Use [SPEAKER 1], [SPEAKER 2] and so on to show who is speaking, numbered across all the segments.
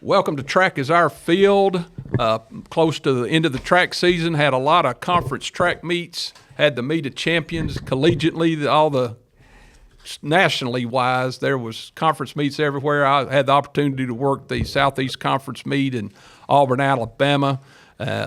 [SPEAKER 1] Welcome to Track is Our Field. Close to the end of the track season, had a lot of conference track meets, had the meet of champions collegiately, all the nationally wise. There was conference meets everywhere. I had the opportunity to work the Southeast Conference meet in Auburn, Alabama.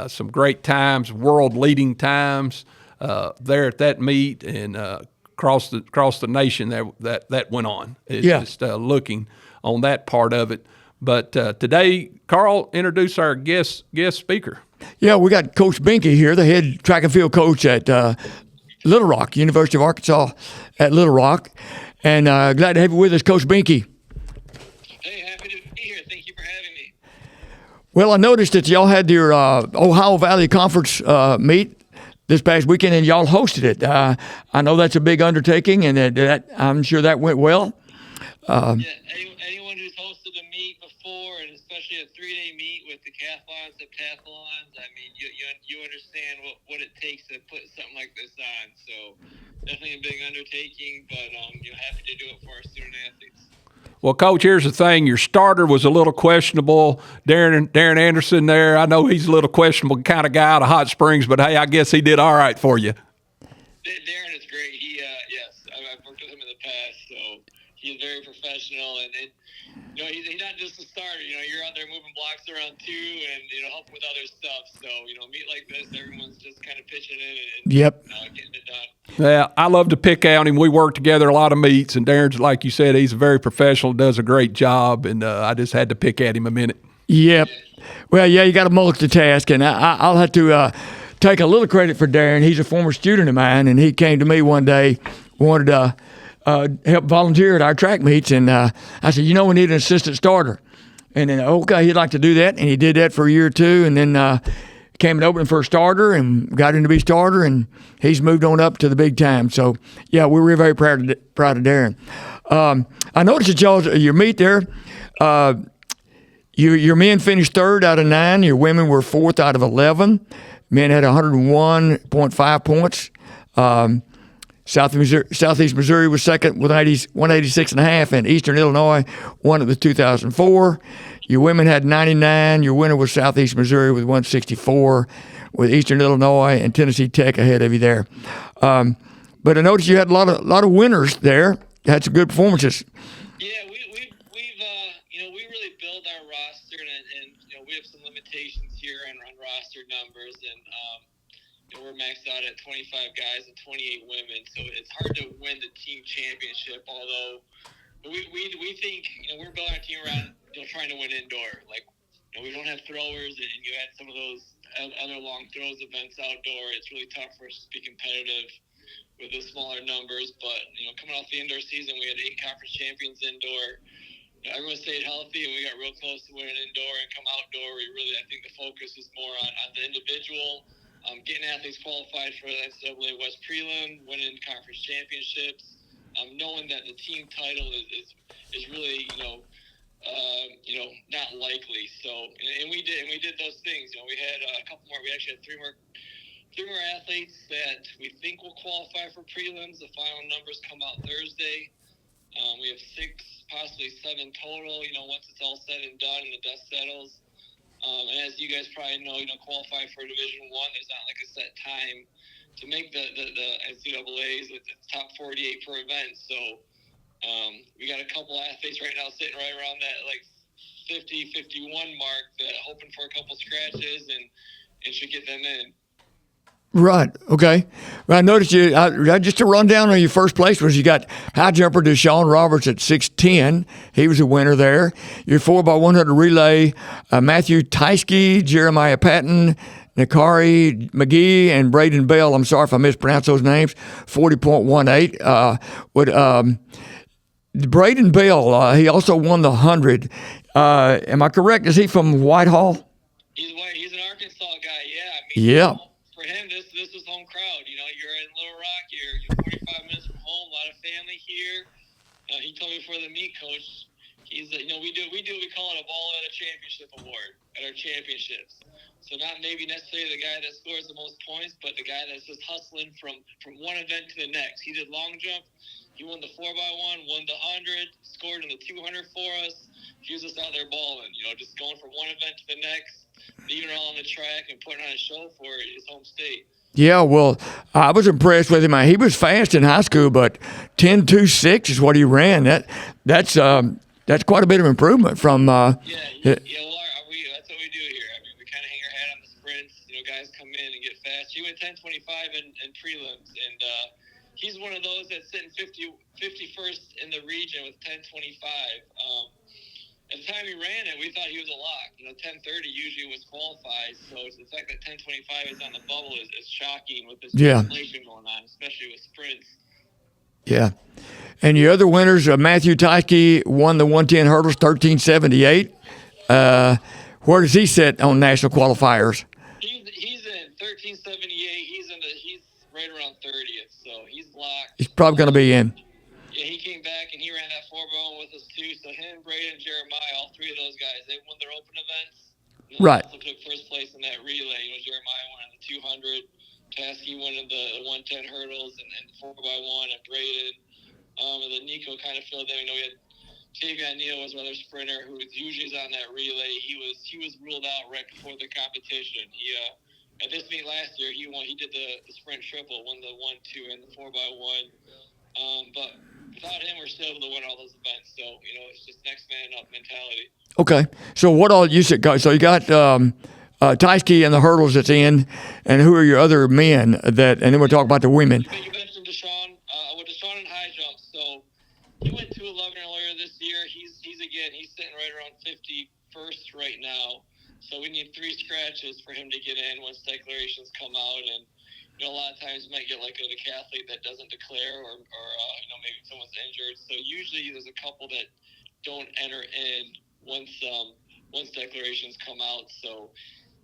[SPEAKER 1] Some great times, world-leading times there at that meet, and across the nation that went on. It's just looking on that part of it. But today, Carl, introduce our guest speaker.
[SPEAKER 2] Yeah, we got Coach Binky here, the head track and field coach at Little Rock, University of Arkansas at Little Rock. And glad to have you with us, Coach Binky.
[SPEAKER 3] Hey, happy to be here. Thank you for having me.
[SPEAKER 2] Well, I noticed that y'all had your Ohio Valley Conference meet this past weekend, and y'all hosted it. I know that's a big undertaking, and that I'm sure that went well.
[SPEAKER 3] Anyone who's hosted a meet before, and especially a 3-day meet with decathlons, heptathlons, I mean, you understand what it takes to put something like this on. So definitely a big undertaking, but happy to do it for our student athletes.
[SPEAKER 1] Well, Coach, here's the thing. Your starter was a little questionable. Darren Anderson there, I know he's a little questionable kind of guy out of Hot Springs, but, hey, I guess he did all right for you.
[SPEAKER 3] Darren is great. Yes, I've worked with him in the past, so he's very professional, and he's not just a starter. You're out there moving blocks around too, and helping with other stuff. So meet like this, everyone's just kind of pitching in and getting it done.
[SPEAKER 1] Yeah, I love to pick on him. We work together a lot of meets, and Darren's, like you said, he's very professional, does a great job, and I just had to pick at him a minute.
[SPEAKER 2] Yep. Well, yeah, you got to multitask, and I'll have to take a little credit for Darren. He's a former student of mine, and he came to me one day, wanted to help volunteer at our track meets, and I said, we need an assistant starter. And then, okay, he'd like to do that, and he did that for a year or two, and then came and opened for a starter and got him to be starter, and he's moved on up to the big time. So, yeah, we were very proud of Darren. I noticed that your meet there, your men finished 3rd out of 9. Your women were 4th out of 11. Men had 101.5 points. Southeast Missouri was second with 186.5, and Eastern Illinois won it with 2004. Your women had 99. Your winner was Southeast Missouri with 164, with Eastern Illinois and Tennessee Tech ahead of you there. But I noticed you had a lot of winners there. You had some good performances.
[SPEAKER 3] Yeah, we really build our roster, and we have some limitations here on roster numbers, and we're maxed out at 25 guys and 28 women, so it's hard to win the team championship. Although we think we're building our team around trying to win indoor. Like we don't have throwers, and you had some of those other long throws events outdoor. It's really tough for us to be competitive with the smaller numbers. But coming off the indoor season, we had 8 conference champions indoor. Everyone stayed healthy, and we got real close to winning indoor. And come outdoor, I think the focus is more on the individual. Getting athletes qualified for the NCAA West Prelim, winning conference championships, knowing that the team title is really not likely. So and we did those things. We had a couple more. We actually had three more athletes that we think will qualify for prelims. The final numbers come out Thursday. We have 6, possibly 7 total. Once it's all said and done and the dust settles. And as you guys probably know, qualifying for Division I, there's not like a set time to make the NCAAs with the top 48 per event. So we got a couple athletes right now sitting right around that like 50, 51 mark that hoping for a couple scratches and should get them in.
[SPEAKER 2] Right. Okay. Well, I noticed you. Just to run down on your first place was you got high jumper Deshaun Roberts at 6'10". He was a winner there. Your 4x100 relay, Matthew Teiske, Jeremiah Patton, Nakari McGee, and Braden Bell. I'm sorry if I mispronounced those names. 40.18. Braden Bell, he also won the 100. Am I correct? Is he from Whitehall?
[SPEAKER 3] He's an Arkansas guy. Yeah.
[SPEAKER 2] Yeah.
[SPEAKER 3] For him, this was home crowd. You're in Little Rock. You're 45 minutes from home. A lot of family here. He told me before the meet, Coach, He's we call it a ball at a championship award at our championships. So not maybe necessarily the guy that scores the most points, but the guy that's just hustling from one event to the next. He did long jump. He won the 4x1, won the 100, scored in the 200 for us. He was just out there balling, just going from one event to the next, leaving it all on the track and putting on a show for his home state.
[SPEAKER 2] Yeah, well, I was impressed with him. He was fast in high school, but 10.26 is what he ran. That's quite a bit of improvement from.
[SPEAKER 3] Well, that's what we do here. I mean, we kind of hang our hat on the sprints. Guys come in and get fast. He went 10.25 in prelims, and he's one of those that's sitting 51st in the region with 10.25. At the time he ran it, we thought he was a lock. 10:30 usually was qualified, so the fact that 10:25 is on the bubble is shocking with this inflation going on, especially with sprints.
[SPEAKER 2] Yeah. And your other winners, Matthew Tyke won the 110 hurdles, 13.78. Where does he sit on national qualifiers?
[SPEAKER 3] He's in 13.78. He's right around 30th, so he's locked.
[SPEAKER 2] He's probably going to be in.
[SPEAKER 3] Yeah, he came back and he ran that 4x1 with us too. So him, Braden, Jeremiah, all three of those guys, they won their open events. And
[SPEAKER 2] Right.
[SPEAKER 3] Also took first place in that relay. Jeremiah won in the 200, Tasky won in the 110 hurdles and the 4x1, and Braden. And then Nico kind of filled in. We had Tavion Neal was another sprinter who usually is on that relay. He was ruled out right before the competition. He at this meet last year, he did the sprint triple, won the 1-2 and the 4x1. But without him, we're still able to win all those events. So, it's just next man up mentality.
[SPEAKER 2] Okay. So what all you said? So you got Tyske and the hurdles that's in, and who are your other men that? And then we'll talk about the women.
[SPEAKER 3] You mentioned Deshaun. Deshaun in high jump. So he went 211 earlier this year. He's sitting right around 51st right now. So we need 3 scratches for him to get in once declarations come out. And a lot of times you might get like a decathlete that doesn't declare, or maybe someone's injured. So usually there's a couple that don't enter in once declarations come out. So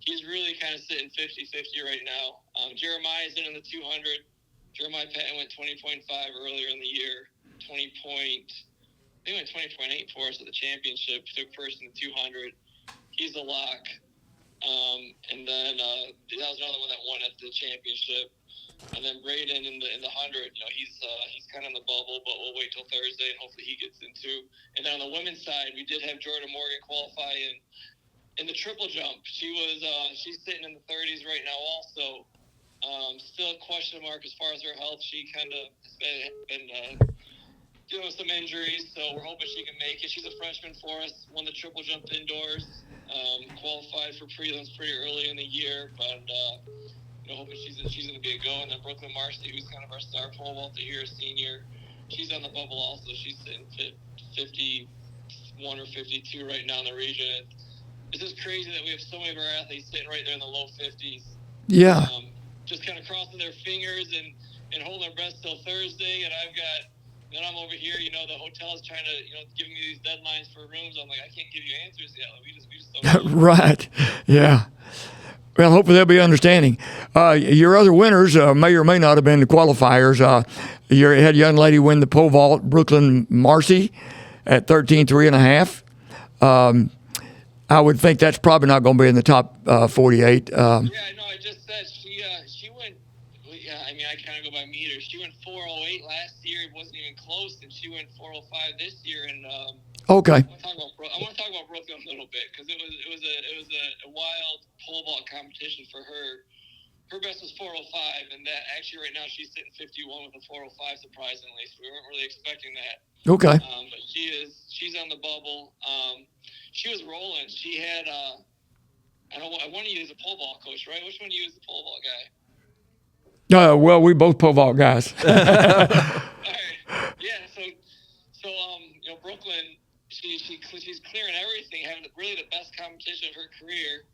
[SPEAKER 3] he's really kind of sitting 50-50 right now. Jeremiah's in the 200. Jeremiah Patton went 20.5 earlier in the year. They went 20.8 for us at the championship. Took first in the 200. He's a lock. And then that was another one that won at the championship. And then Braden in the 100, he's kind of in the bubble, but we'll wait till Thursday and hopefully he gets in too. And then on the women's side, we did have Jordan Morgan qualify in the triple jump. She's sitting in the 30s right now also. Still a question mark as far as her health. She kind of has been dealing with some injuries, so we're hoping she can make it. She's a freshman for us, won the triple jump indoors, qualified for prelims pretty early in the year, but hoping she's going to be a go. And then Brooklyn Marcy, who's kind of our star pole vaulter here, a senior, she's on the bubble also. She's sitting 51 or 52 right now in the region. It's just crazy that we have so many of our athletes sitting right there in the low 50s.
[SPEAKER 2] Yeah.
[SPEAKER 3] Just kind of crossing their fingers and holding their breath till Thursday. And then I'm over here, the hotel's trying to, give me these deadlines for rooms. I'm like, I can't give you answers yet. We just don't know.
[SPEAKER 2] Right. Yeah. Well, hopefully they'll be understanding. Your other winners may or may not have been the qualifiers. You had a young lady win the pole vault, Brooklyn Marcy, at 13.3 1/2. I would think that's probably not going to be in the top 48.
[SPEAKER 3] Yeah, no, I just said she went. I mean, I kind of go by meters. She went 4:08 last year. It wasn't even close, and she went 4:05 this year. And
[SPEAKER 2] okay.
[SPEAKER 3] I want to talk about Brooklyn a little bit because it was a wild pole vault competition for her. Her best was 4:05, and that actually right now she's sitting 51 with a 4:05 surprisingly. So we weren't really expecting that.
[SPEAKER 2] Okay.
[SPEAKER 3] But she's on the bubble. She was rolling. She had I want to use a pole vault coach, right? Which one do you use the pole vault guy?
[SPEAKER 2] Well, we both pole vault guys.
[SPEAKER 3] All right. Yeah. So Brooklyn, she's clearing everything, having really the best competition of her career.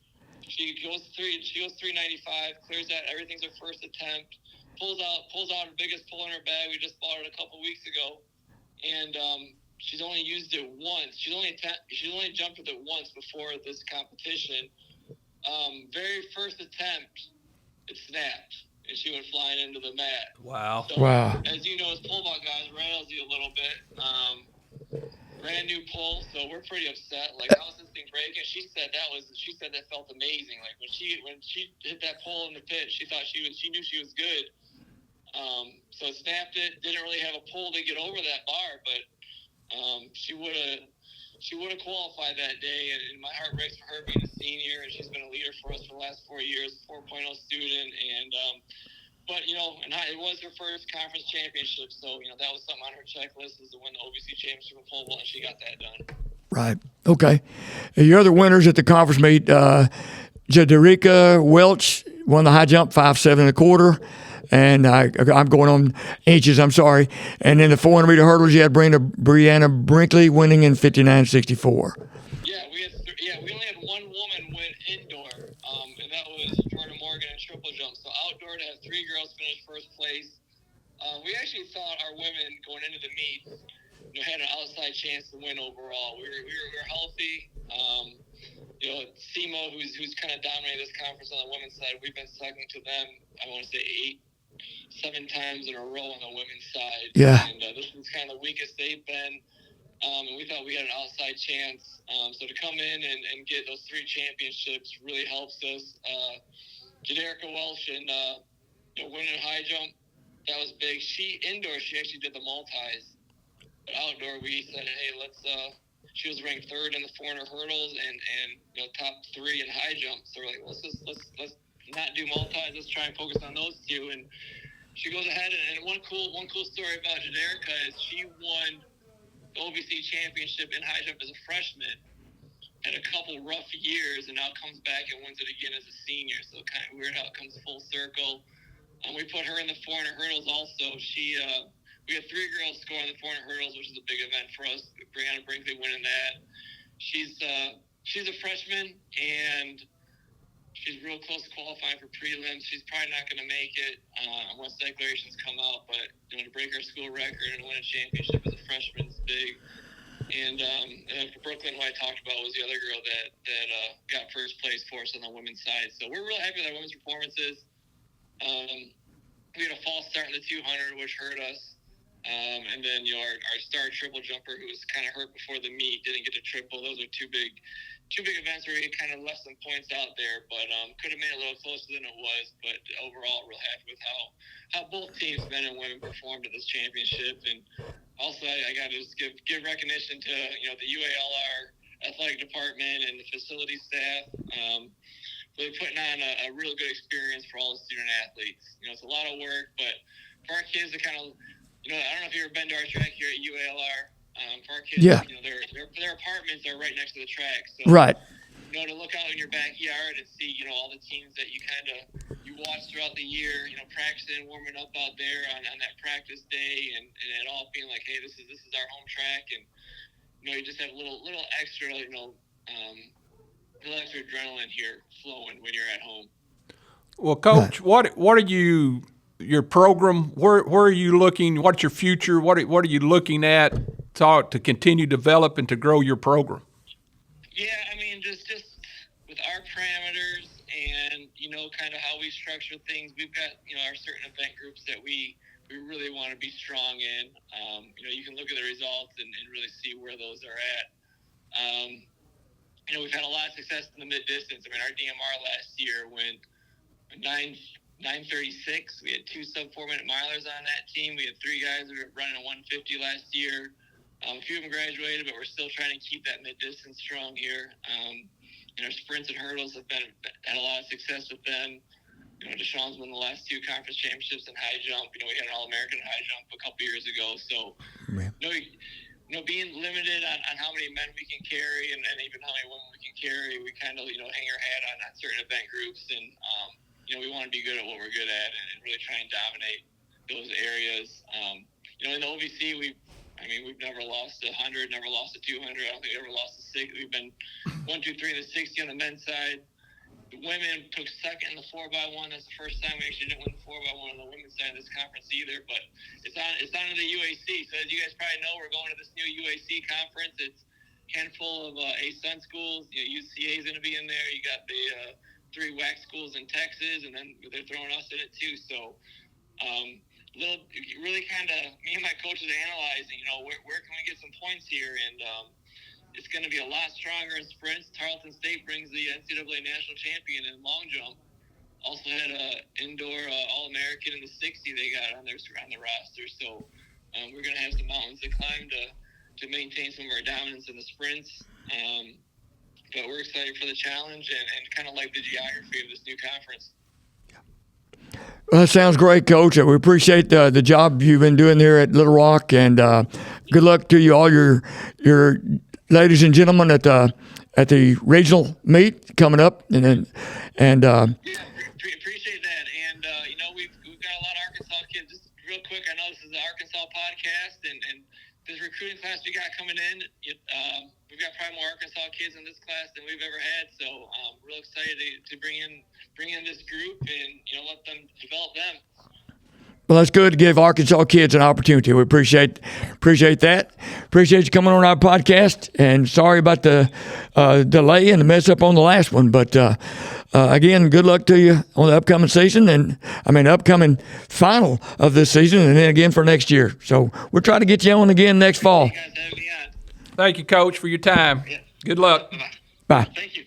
[SPEAKER 3] She goes 395, clears that. Everything's her first attempt. Pulls out her biggest pull in her bag. We just bought it a couple weeks ago, and she's only used it once. She's only jumped with it once before this competition. Very first attempt, it snapped, and she went flying into the mat.
[SPEAKER 1] Wow.
[SPEAKER 3] So,
[SPEAKER 2] Wow.
[SPEAKER 3] As you know, as pole vault guys, rattles you a little bit. brand new pole, so we're pretty upset. Like, how was this thing breaking? She said that felt amazing. Like when she hit that pole in the pit, she knew she was good. So snapped it. Didn't really have a pole to get over that bar, but she would have qualified that day. And my heart breaks for her being a senior, and she's been a leader for us for the last 4 years, 4.0 student, and. But, and it was her first conference championship, so, that was something on her checklist is to win the OVC championship in pole vault, and she got that done.
[SPEAKER 2] Right. Okay. Your other winners at the conference meet, Jadarica Welch won the high jump 5.7 1/4, and I'm going on inches. I'm sorry. And then the 400-meter hurdles, you had Brianna Brinkley winning in 59.64.
[SPEAKER 3] We only had one woman win indoor, and that was Jordan Morgan in triple jump. So outdoor to have 3 girls finish first place. We actually thought our women going into the meet, had an outside chance to win overall. We were healthy. SEMO, who's kind of dominated this conference on the women's side, we've been second to them, I want to say 7 times in a row on the women's side.
[SPEAKER 2] Yeah.
[SPEAKER 3] And this was kind of the weakest they've been. And we thought we had an outside chance. So to come in and get those 3 championships really helps us. Jadarica Welsh and winning high jump, that was big. Indoor, she actually did the multis. But outdoor, we said, hey, she was ranked 3rd in the 400 hurdles and top 3 in high jump. So we're like, let's not do multis. Let's try and focus on those 2. And she goes ahead. And one cool story about Jadarica is she won the OVC championship in high jump as a freshman, had a couple rough years, and now comes back and wins it again as a senior. So kind of weird how it comes full circle. We put her in the 400 hurdles also. We had 3 girls score in the 400 hurdles, which is a big event for us. Brianna Brinkley winning that. She's a freshman, and she's real close to qualifying for prelims. She's probably not going to make it once declarations come out, but to break our school record and win a championship as a freshman is big. And for Brooklyn, who I talked about, was the other girl that got first place for us on the women's side. So we're really happy with our women's performances. We had a false start in the 200, which hurt us. And then our star triple jumper, who was kind of hurt before the meet, didn't get to triple. Those are two big events where he kind of left some points out there, but could have made it a little closer than it was. But overall, real happy with how both teams, men and women, performed at this championship. And also, I got to just give recognition to the UALR athletic department and the facility staff. Really putting on a real good experience for all the student athletes. It's a lot of work, but for our kids to kind of I don't know if you've ever been to our track here at UALR. For our kids,
[SPEAKER 2] yeah.
[SPEAKER 3] Their apartments are right next to the track. So,
[SPEAKER 2] right.
[SPEAKER 3] To look out in your backyard and see, all the teams that you watch throughout the year, practicing, warming up out there on that practice day, and it all being like, hey, this is our home track, and you just have a little extra, little extra adrenaline here flowing when you're at home.
[SPEAKER 1] Well, Coach, what are your program? Where are you looking? What's your future? What are you looking at to continue to develop and to grow your program?
[SPEAKER 3] Yeah, I mean, just with our parameters and kind of how we structure things, we've got our certain event groups that we really want to be strong in. You can look at the results and really see where those are at. We've had a lot of success in the mid distance. I mean, our DMR last year went 9:36. We had 2 sub-4-minute milers on that team. We had 3 guys that were running a 150 last year. A few of them graduated, but we're still trying to keep that mid-distance strong here. Our sprints and hurdles have had a lot of success with them. Deshaun's won the last 2 conference championships in high jump. We had an All-American high jump a couple years ago. So, being limited on how many men we can carry and even how many women we can carry, we kind of, hang our hat on certain event groups. And, we want to be good at what we're good at and really try and dominate those areas. In the OVC, we've never lost 100, never lost 200. I don't think we ever lost 60. We've been 1, 2, 3 in the 60 on the men's side. The women took second in the 4x1. That's the first time we actually didn't win the 4x1 on the women's side of this conference either. But it's on to the UAC. So as you guys probably know, we're going to this new UAC conference. It's a handful of ASUN schools. UCA is going to be in there. You got the 3 WAC schools in Texas, and then they're throwing us in it too. So, really kind of, me and my coaches are analyzing, where can we get some points here? And it's going to be a lot stronger in sprints. Tarleton State brings the NCAA national champion in long jump. Also had a indoor All-American in the 60 they got on the roster. So we're going to have some mountains to climb to maintain some of our dominance in the sprints. But we're excited for the challenge and kind of like the geography of this new conference.
[SPEAKER 2] Well, that sounds great, Coach. We appreciate the job you've been doing here at Little Rock, and good luck to you, all your ladies and gentlemen at the regional meet coming up, and
[SPEAKER 3] appreciate that. And we've got a lot of Arkansas kids. Just real quick, I know this is the Arkansas podcast, and this recruiting class we got coming in, we've got probably more Arkansas kids in this class than we've ever had. So real excited to bring in this group and let them develop them.
[SPEAKER 2] Well, that's good to give Arkansas kids an opportunity. We appreciate that. Appreciate you coming on our podcast. And sorry about the delay and the mess up on the last one. But again, good luck to you on the upcoming season, and upcoming final of this season, and then again for next year. So we'll try to get you on again next fall.
[SPEAKER 3] You guys have me on.
[SPEAKER 1] Thank you, Coach, for your time.
[SPEAKER 3] Yeah.
[SPEAKER 1] Good luck.
[SPEAKER 3] Bye-bye.
[SPEAKER 2] Bye.
[SPEAKER 3] Thank you.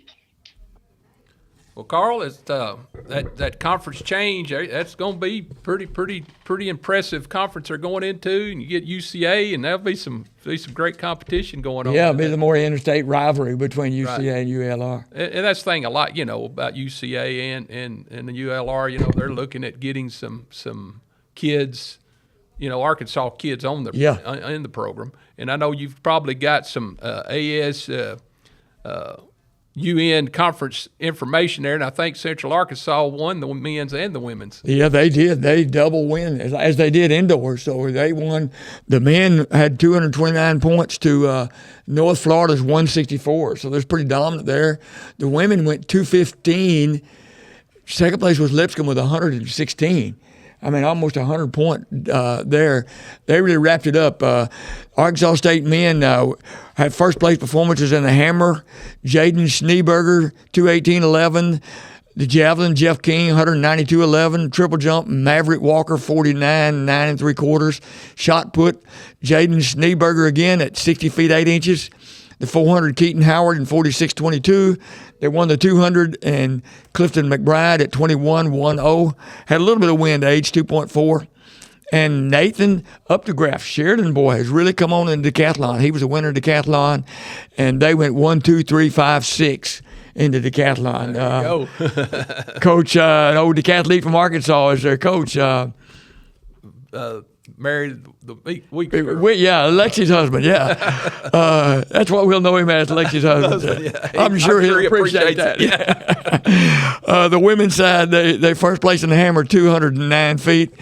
[SPEAKER 1] Well, Carl, it's that conference change. That's going to be pretty impressive conference they're going into, and you get UCA, and there'll be some great competition going on.
[SPEAKER 2] Yeah, it'll be the more interstate rivalry between UCA and UALR.
[SPEAKER 1] And that's the thing a lot, about UCA and the UALR. They're looking at getting some kids, Arkansas kids on in the program. And I know you've probably got some AS. UN conference information there, and I think Central Arkansas won the men's and the women's.
[SPEAKER 2] Yeah, they did. They double win as they did indoors. So they won. The men had 229 points to North Florida's 164. So they're pretty dominant there. The women went 215. Second place was Lipscomb with 116. Almost 100 point there. They really wrapped it up. Arkansas State men had first place performances in the hammer. Jaden Schneeberger, 218.11. The javelin, Jeff King, 192.11. Triple jump, Maverick Walker, 49, 9 3/4. Shot put, Jaden Schneeberger again at 60 feet 8 inches. The 400, Keaton Howard in 46.22. They won the 200, and Clifton McBride at 21.10. Had a little bit of wind age, 2.4. And Nathan Updegraff, Sheridan boy, has really come on in decathlon. He was a winner in decathlon, and they went 1, 2, 3, 5, 6 into decathlon.
[SPEAKER 1] There you go.
[SPEAKER 2] Coach, an old decathlete from Arkansas is their coach.
[SPEAKER 1] Married the week.
[SPEAKER 2] Yeah, Lexi's husband. Yeah, that's what we'll know him as, Lexi's husband.
[SPEAKER 1] Yeah.
[SPEAKER 2] I'm sure he'll appreciate that. Yeah. The women's side, they first place in the hammer, 209 feet.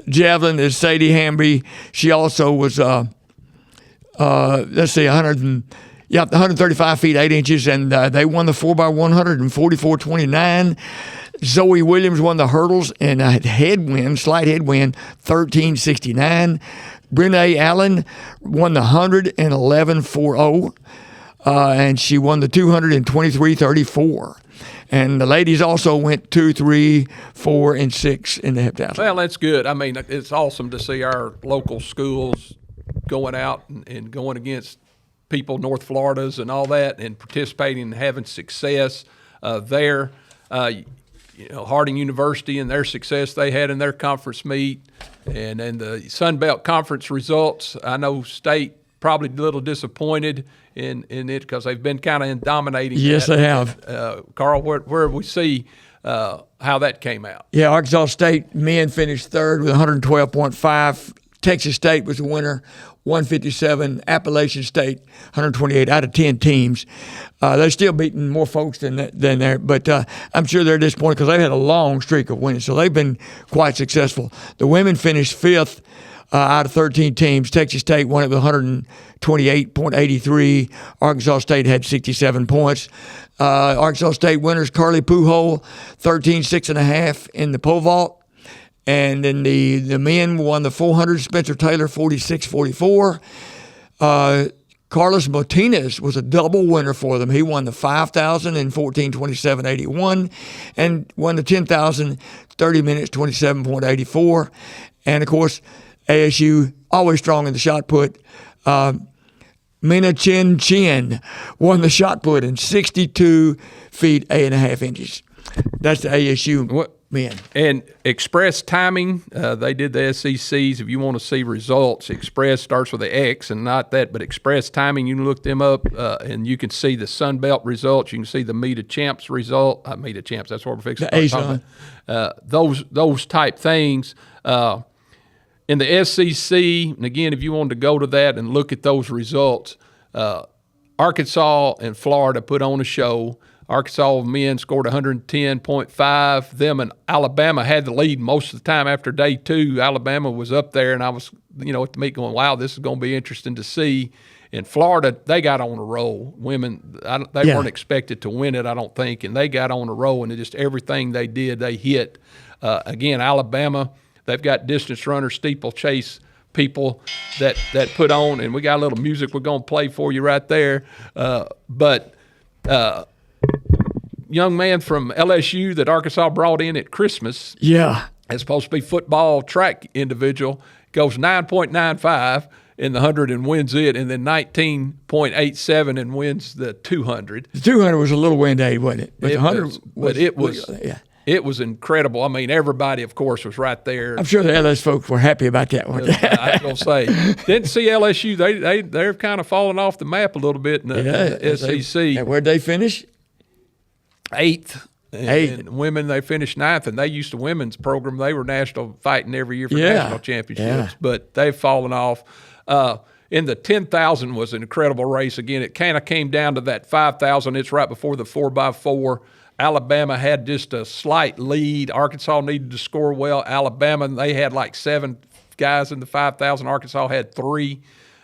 [SPEAKER 2] Javelin is Sadie Hamby. She also was 135 feet 8 inches, and they won the 4x100 in 44.29. Zoe Williams won the hurdles and a slight headwind, 13.69. Brene Allen won the 100 in 11.40, and she won the 200 in 23.34. And the ladies also went 2, 3, 4, and 6 in the heptathlon.
[SPEAKER 1] Well, that's good. It's awesome to see our local schools going out and going against people, North Florida's and all that, and participating and having success there. Harding University and their success they had in their conference meet, and then the Sun Belt Conference results. I know State probably a little disappointed in it because they've been kind of dominating.
[SPEAKER 2] Yes, they have.
[SPEAKER 1] Carl, where we see how that came out.
[SPEAKER 2] Yeah, Arkansas State men finished third with 112.5. Texas State was the winner, 157. Appalachian State, 128 out of 10 teams. They're still beating more folks than there, but I'm sure they're disappointed because they've had a long streak of winning, so they've been quite successful. The women finished fifth out of 13 teams. Texas State won it with 128.83. Arkansas State had 67 points. Arkansas State winners Carly Pujol, 13.6.5 in the pole vault. And then the men won the 400. Spencer Taylor, 46.44. Carlos Martinez was a double winner for them. He won the 5,000 in 14.27.81 and won the 10,000 30 minutes, 27.84. And, of course, ASU, always strong in the shot put. Mina Chin Chin won the shot put in 62 feet, 8.5 inches. That's the ASU men.
[SPEAKER 1] And express timing, they did the SECs. If you want to see results, express starts with the X and not that, but express timing, you can look them up and you can see the Sun Belt results. You can see the Meet of Champs result. Meet of Champs, that's what we're fixing to talk about. Those type things. In the SEC, and again, if you wanted to go to that and look at those results, Arkansas and Florida put on a show. Arkansas men scored 110.5. Them and Alabama had the lead most of the time after day 2. Alabama was up there, and I was, at the meet going, wow, this is going to be interesting to see. In Florida, they got on a roll. Women, they weren't expected to win it, I don't think, and they got on a roll, and just everything they did, they hit. Again, Alabama, they've got distance runners, steeplechase people that put on, and we got a little music we're going to play for you right there. Young man from LSU that Arkansas brought in at Christmas.
[SPEAKER 2] Yeah.
[SPEAKER 1] As supposed to be football track individual, goes 9.95 in the 100 and wins it, and then 19.87 and wins the 200.
[SPEAKER 2] The 200 was a little wind aid, wasn't it? But the 100
[SPEAKER 1] It was incredible. I mean, everybody, of course, was right there.
[SPEAKER 2] I'm sure the LS folks were happy about that one.
[SPEAKER 1] I was going to say, didn't see LSU. They're kind of falling off the map a little bit in the SEC.
[SPEAKER 2] Where'd they finish?
[SPEAKER 1] 8th. And women, they finished 9th, and they used the women's program. They were national fighting every year for national championships, but they've fallen off. In the 10,000 was an incredible race. Again, it kind of came down to that 5,000. It's right before the 4x4. Alabama had just a slight lead. Arkansas needed to score well. Alabama, they had like 7 guys in the 5,000. Arkansas had 3.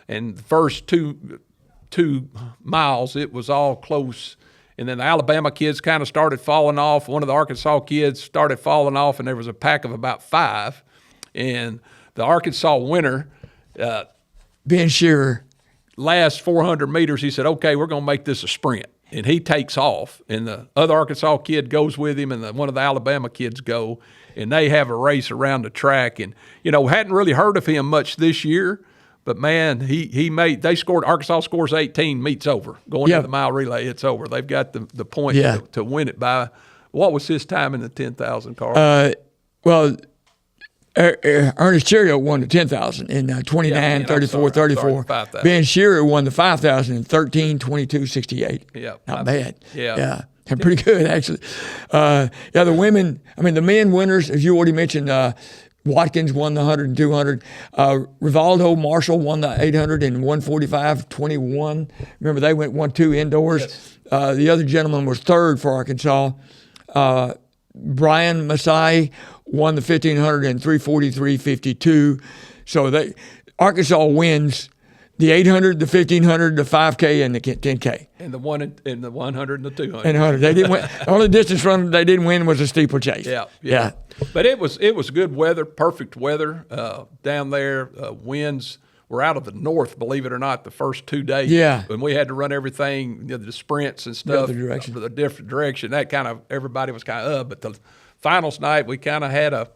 [SPEAKER 1] And the first two miles, it was all close. And then the Alabama kids kind of started falling off. One of the Arkansas kids started falling off, and there was a pack of about 5. And the Arkansas winner,
[SPEAKER 2] Ben Shearer,
[SPEAKER 1] last 400 meters, he said, okay, we're going to make this a sprint. And he takes off, and the other Arkansas kid goes with him, and one of the Alabama kids go, and they have a race around the track. And, hadn't really heard of him much this year, but, man, Arkansas scores 18, meets over. Going to the mile relay, it's over. They've got the point to win it by. What was his time in the 10,000, Carl?
[SPEAKER 2] Ernest Cheerio won the 10,000 in 29, 34, 34. Ben Shearer won the 5,000 in 13, 22, 68.
[SPEAKER 1] Yeah.
[SPEAKER 2] Not bad.
[SPEAKER 1] Yeah.
[SPEAKER 2] And pretty good, actually. The women, the men winners, as you already mentioned, Watkins won the 100 and 200. Rivaldo Marshall won the 800 and 145-21. Remember, they went 1-2 indoors.
[SPEAKER 1] Yes.
[SPEAKER 2] The other gentleman was third for Arkansas. Brian Masai won the 1,500 and 343.52. So Arkansas wins the 800, the 1,500, the 5K, and the 10K.
[SPEAKER 1] And the 100 and the 200.
[SPEAKER 2] And 100. They didn't win. The only distance run they didn't win was a steeplechase.
[SPEAKER 1] Yeah. But it was good weather, perfect weather down there. Winds were out of the north, believe it or not, the first 2 days.
[SPEAKER 2] Yeah.
[SPEAKER 1] When we had to run everything, the sprints and stuff.
[SPEAKER 2] The
[SPEAKER 1] different direction. That kind of, everybody was kind of but the finals night, we kind of had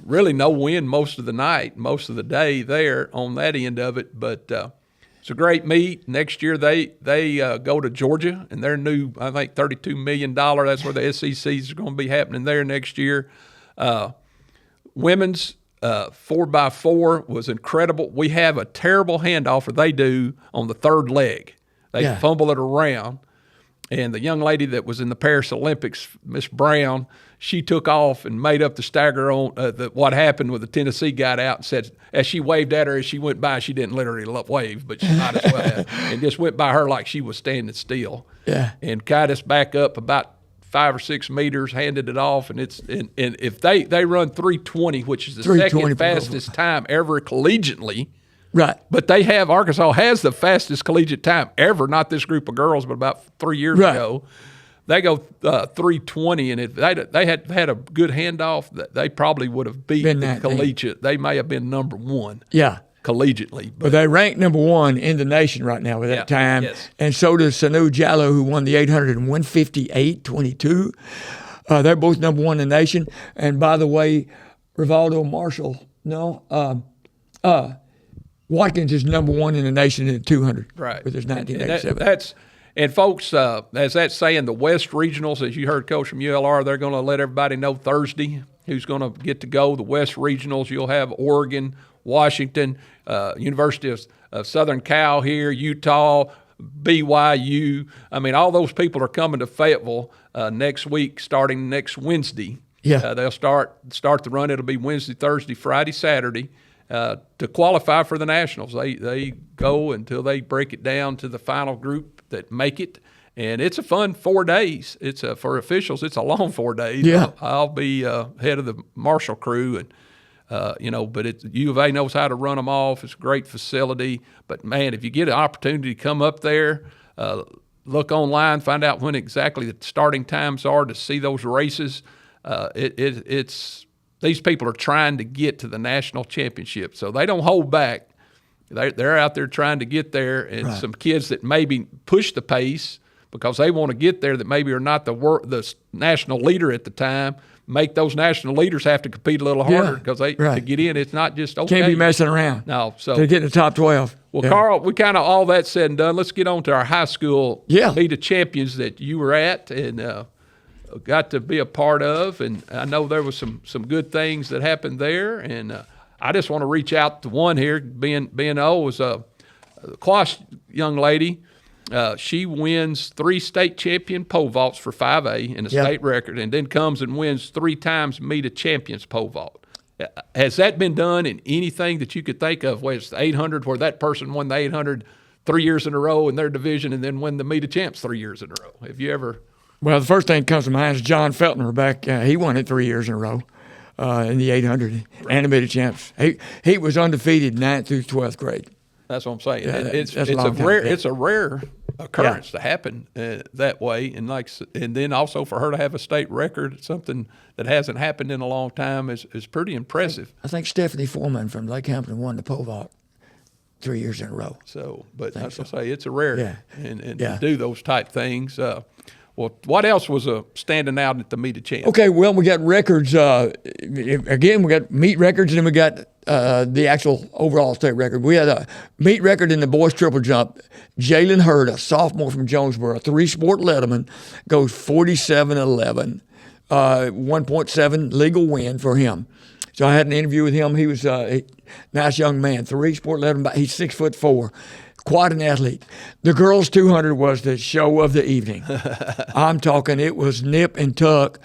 [SPEAKER 1] really no wind most of the night, most of the day there on that end of it. But it's a great meet. Next year they go to Georgia, and their new, I think, $32 million. That's where the SECs are going to be happening there next year. Women's 4x4 was incredible. We have a terrible handoff, or they do, on the third leg. They fumble it around. And the young lady that was in the Paris Olympics, Miss Brown, she took off and made up the stagger on what happened with the Tennessee got out and said, as she waved at her as she went by, she didn't literally wave, but she might as well have, and just went by her like she was standing still.
[SPEAKER 2] Yeah.
[SPEAKER 1] And got us back up about 5 or 6 meters, handed it off, and if they run 3:20, which is the second fastest time ever collegiately.
[SPEAKER 2] Right.
[SPEAKER 1] But Arkansas has the fastest collegiate time ever, not this group of girls, but about 3 years ago. They go 3:20, and if they had a good handoff, they probably would have beaten the collegiate. They may have been number 1.
[SPEAKER 2] Yeah.
[SPEAKER 1] Collegiately.
[SPEAKER 2] But they rank number 1 in the nation right now with that time.
[SPEAKER 1] Yes.
[SPEAKER 2] And so does Sanu Jallo, who won the 800 and 158.22. They're both number 1 in the nation. And by the way, Rivaldo Marshall No. Watkins is number one in the nation in the 200.
[SPEAKER 1] Right.
[SPEAKER 2] With his
[SPEAKER 1] And
[SPEAKER 2] 1987.
[SPEAKER 1] and folks, as that's saying, the West Regionals, as you heard Coach from ULR, they're going to let everybody know Thursday who's going to get to go. The West Regionals, you'll have Oregon, Washington, University of Southern Cal here, Utah, BYU. I mean, all those people are coming to Fayetteville next week, starting next Wednesday.
[SPEAKER 2] Yeah.
[SPEAKER 1] They'll start the run. It'll be Wednesday, Thursday, Friday, Saturday. To qualify for the Nationals, they go until they break it down to the final group that make it, and it's a fun 4 days. It's for officials, it's a long 4 days.
[SPEAKER 2] Yeah.
[SPEAKER 1] I'll be head of the marshal crew, and but U of A knows how to run them off. It's a great facility, but man, if you get an opportunity to come up there, look online, find out when exactly the starting times are to see those races. It's these people are trying to get to the national championship, so they don't hold back. They're out there trying to get there, and
[SPEAKER 2] Right.
[SPEAKER 1] some kids that maybe push the pace because they want to get there that maybe are not the national leader at the time, make those national leaders have to compete a little harder because to get in, it's not just okay.
[SPEAKER 2] Can't be messing around.
[SPEAKER 1] No, so
[SPEAKER 2] To get in the top 12.
[SPEAKER 1] well,
[SPEAKER 2] Yeah.
[SPEAKER 1] Carl, we kind of all that said and done. Let's get on to our high school
[SPEAKER 2] Yeah.
[SPEAKER 1] meet of champions that you were at and got to be a part of, and I know there was some good things that happened there, and I just want to reach out to one here. Being was a Quash young lady. She wins 3 state champion pole vaults for 5A in a
[SPEAKER 2] Yeah.
[SPEAKER 1] state record, and then comes and wins 3 times meet of champions pole vault. Has that been done in anything that you could think of? Where it's the 800, where that person won the 800 3 years in a row in their division, and then win the meet of champs 3 years in a row? Have you ever?
[SPEAKER 2] Well, the first thing that comes to mind is John Feltner back. He won it 3 years in a row in the 800 and the mid champs. He was undefeated 9th through 12th grade.
[SPEAKER 1] That's what I'm saying.
[SPEAKER 2] Yeah,
[SPEAKER 1] It's
[SPEAKER 2] that's a
[SPEAKER 1] a
[SPEAKER 2] long time,
[SPEAKER 1] rare
[SPEAKER 2] yeah.
[SPEAKER 1] it's a rare occurrence to happen that way, and then also for her to have a state record, something that hasn't happened in a long time, is pretty impressive.
[SPEAKER 2] I think Stephanie Foreman from Lake Hampton won the pole vault 3 years in a row.
[SPEAKER 1] So, but that's what I say, it's a rarity,
[SPEAKER 2] Yeah.
[SPEAKER 1] and
[SPEAKER 2] Yeah.
[SPEAKER 1] to do those type things. Well, what else was standing out at the meet of champs?
[SPEAKER 2] Okay, well, we got records. Again, we got meet records, and then we got the actual overall state record. We had a meet record in the boys triple jump. Jalen Hurd, a sophomore from Jonesboro, 3-sport letterman, goes 47-11, 1.7 legal win for him. So I had an interview with him. He was a nice young man, 3-sport letterman. He's 6'4". Quite an athlete. The girls 200 was the show of the evening. I'm talking, it was nip and tuck,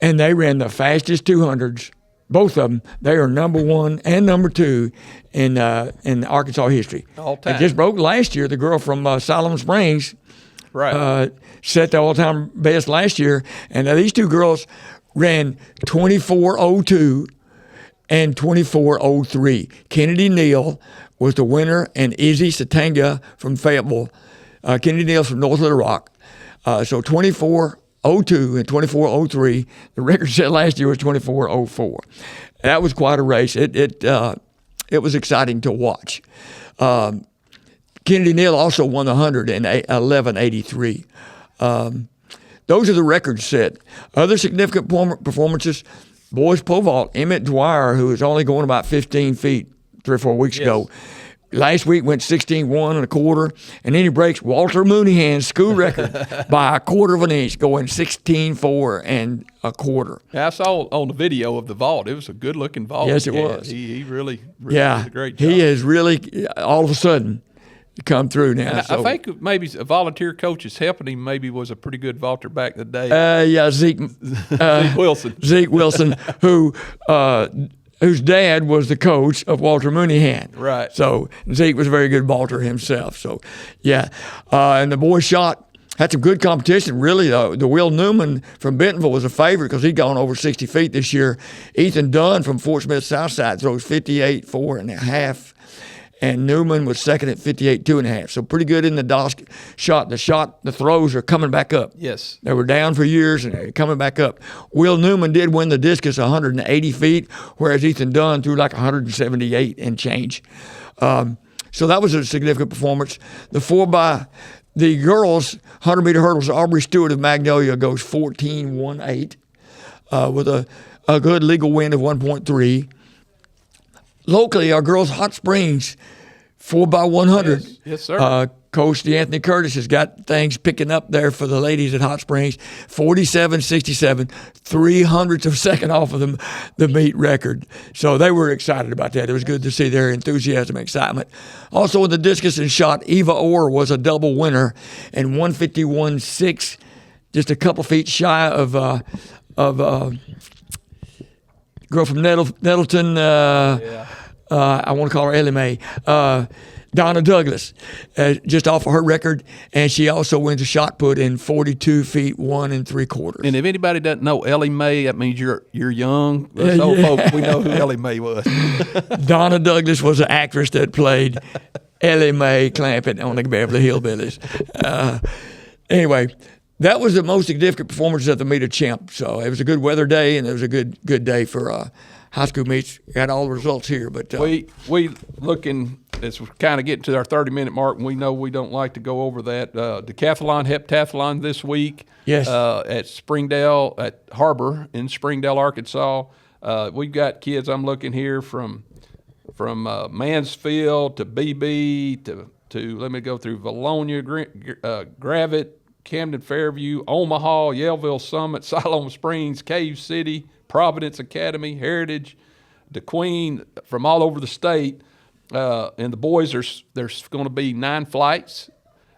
[SPEAKER 2] and they ran the fastest 200s. Both of them. They are number 1 and number 2 in Arkansas history.
[SPEAKER 1] All time.
[SPEAKER 2] It just broke last year. The girl from Solomon Springs
[SPEAKER 1] Right.
[SPEAKER 2] set the all-time best last year, and these two girls ran 24:02 and 24:03. Kennedy Neal was the winner, and Izzy Satanga from Fayetteville. Kennedy Neal from North Little Rock. So 24:02 and 24:03. The record set last year was 24:04. That was quite a race. It was exciting to watch. Kennedy Neal also won the 100 in 11:83. Those are the records set. Other significant performances, boys pole vault, Emmett Dwyer, who was only going about 15 feet 3 or 4 weeks ago. Last week went 16-1 and a quarter, and then he breaks Walter Mooneyhan's school record by 1/4 of an inch, going 16-4 and a quarter.
[SPEAKER 1] Yeah, I saw on the video of the vault. It was a good-looking vault.
[SPEAKER 2] Yes, it
[SPEAKER 1] Yeah,
[SPEAKER 2] was.
[SPEAKER 1] He really did
[SPEAKER 2] Yeah,
[SPEAKER 1] a great job.
[SPEAKER 2] he has really all of a sudden come through now.
[SPEAKER 1] And I
[SPEAKER 2] so.
[SPEAKER 1] think maybe a volunteer coach is helping him. Maybe was a pretty good vaulter back in the day.
[SPEAKER 2] Yeah, Zeke
[SPEAKER 1] Wilson.
[SPEAKER 2] Zeke Wilson, whose dad was the coach of Walter Mooneyhan.
[SPEAKER 1] Right.
[SPEAKER 2] So Zeke was a very good vaulter himself. So, yeah. And the boys had some good competition, really. The Will Newman from Bentonville was a favorite because he'd gone over 60 feet this year. Ethan Dunn from Fort Smith Southside throws 58.4 and Newman was second at 58.2. So pretty good in the shot. The throws are coming back up.
[SPEAKER 1] Yes.
[SPEAKER 2] They were down for years and they're coming back up. Will Newman did win the discus 180 feet, whereas Ethan Dunn threw like 178 and change. So that was a significant performance. The girls 100-meter hurdles, Aubrey Stewart of Magnolia goes 14.18 with a good legal win of 1.3. locally, our girls' Hot Springs 4x100.
[SPEAKER 1] Yes, sir.
[SPEAKER 2] Coach DeAnthony Curtis has got things picking up there for the ladies at Hot Springs. 47-67, 300ths of a second off of the meet record. So they were excited about that. It was good to see their enthusiasm and excitement. Also in the discus and shot, Eva Orr was a double winner in 151.6, just a couple feet shy of girl from Nettleton. I want to call her Ellie Mae. Donna Douglas, just off of her record, and she also wins a shot put in 42 feet 1 3/4.
[SPEAKER 1] And if anybody doesn't know Ellie Mae, that means you're young. Us old folks, we know who Ellie Mae was.
[SPEAKER 2] Donna Douglas was an actress that played Ellie Mae Clampett on the Beverly Hillbillies. Anyway, that was the most significant performance at the meet of champs. So it was a good weather day, and it was a good day for high school meets. Got all the results here, but
[SPEAKER 1] we looking. It's kind of getting to our 30-minute mark, and we know we don't like to go over that. Decathlon, heptathlon this week.
[SPEAKER 2] Yes.
[SPEAKER 1] At Springdale, at Harbor in Springdale, Arkansas. We've got kids. I'm looking here from Mansfield to BB to let me go through Valonia, Gravette, Camden Fairview, Omaha, Yellville Summit, Siloam Springs, Cave City, Providence Academy, Heritage, DeQueen, from all over the state. And the boys, there's going to be 9 flights.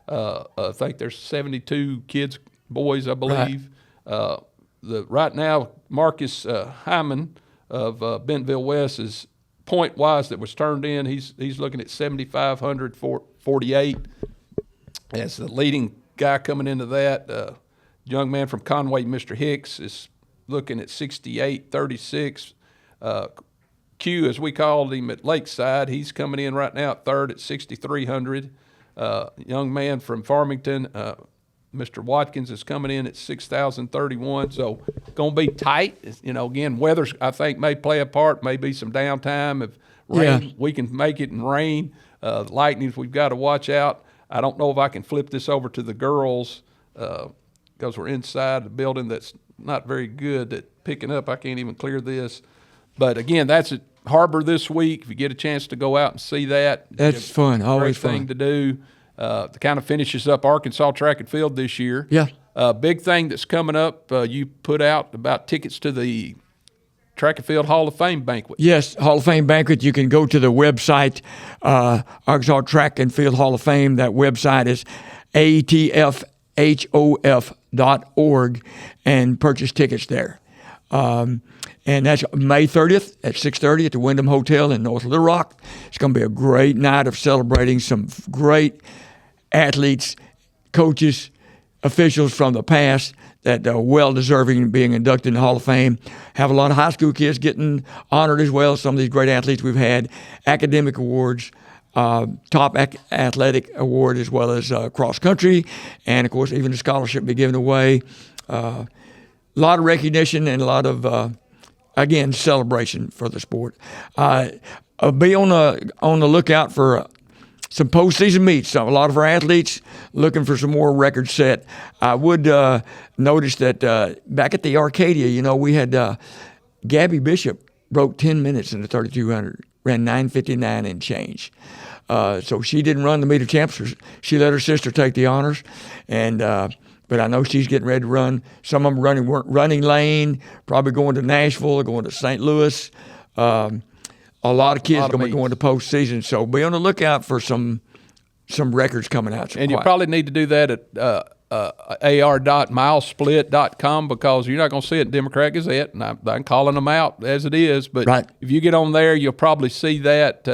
[SPEAKER 1] I think there's 72 kids, boys, I believe.
[SPEAKER 2] Right.
[SPEAKER 1] Right now, Marcus Hyman of Bentonville West is point-wise that was turned in. He's looking at 7,548 as the leading guy coming into that. Young man from Conway, Mr. Hicks, is looking at 68.36. Q, as we called him at Lakeside, he's coming in right now at third at 6,300. Young man from Farmington, Mr. Watkins, is coming in at 6,031. So going to be tight. Again, weather, I think, may play a part, maybe some downtime. If rain, we can make it in rain. Lightnings, we've got to watch out. I don't know if I can flip this over to the girls because we're inside the building that's not very good at picking up. I can't even clear this. But, again, that's at Harbor this week. If you get a chance to go out and see that.
[SPEAKER 2] That's fun, always
[SPEAKER 1] great
[SPEAKER 2] fun.
[SPEAKER 1] thing to do. To kind of finishes up Arkansas track and field this year.
[SPEAKER 2] Yeah.
[SPEAKER 1] Big thing that's coming up, you put out about tickets to the Track and Field Hall of Fame banquet.
[SPEAKER 2] Yes, Hall of Fame banquet. You can go to the website, Arkansas Track and Field Hall of Fame. That website is atfhof.org and purchase tickets there. And that's May 30th at 6:30 at the Wyndham Hotel in North Little Rock. It's going to be a great night of celebrating some great athletes, coaches, officials from the past that are well-deserving of being inducted in the Hall of Fame. Have a lot of high school kids getting honored as well. Some of these great athletes we've had, academic awards, top athletic award, as well as cross country, and of course even a scholarship be given away. A lot of recognition and a lot of again, celebration for the sport. Be on the lookout for some postseason meets. A lot of our athletes looking for some more records set. I would notice that back at the Arcadia, we had Gabby Bishop broke 10 minutes in the 3,200, ran 9:59 and change. So she didn't run the meet of champs. She let her sister take the honors, and but I know she's getting ready to run. Some of them running lane, probably going to Nashville or going to St. Louis. A lot of kids going to be going to postseason. So be on the lookout for some records coming out.
[SPEAKER 1] And you probably need to do that at ar.milesplit.com because you're not going to see it in Democrat Gazette, and I'm calling them out as it is. But
[SPEAKER 2] right.
[SPEAKER 1] If you get on there, you'll probably see that,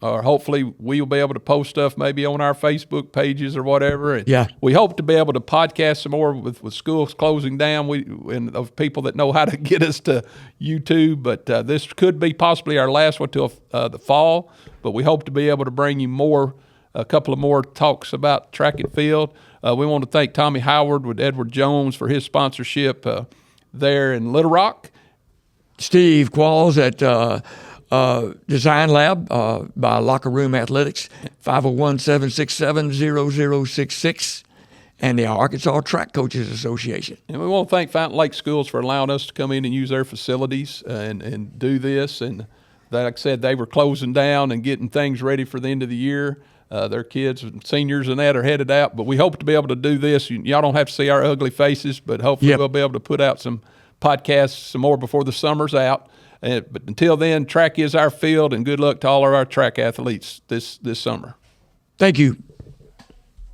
[SPEAKER 1] or hopefully we'll be able to post stuff maybe on our Facebook pages or whatever. And
[SPEAKER 2] yeah.
[SPEAKER 1] We hope to be able to podcast some more with schools closing down. And of people that know how to get us to YouTube. But this could be possibly our last one till the fall. But we hope to be able to bring you a couple of more talks about track and field. We want to thank Tommy Howard with Edward Jones for his sponsorship there in Little Rock.
[SPEAKER 2] Steve Qualls at Design Lab by Locker Room Athletics, 501-767-0066, and the Arkansas Track Coaches Association.
[SPEAKER 1] And we want to thank Fountain Lake Schools for allowing us to come in and use their facilities and do this. And like I said, they were closing down and getting things ready for the end of the year. Their kids, seniors and that, are headed out. But we hope to be able to do this. Y'all don't have to see our ugly faces, but hopefully we'll be able to put out some podcasts some more before the summer's out. But until then, track is our field, and good luck to all of our track athletes this summer.
[SPEAKER 2] Thank you.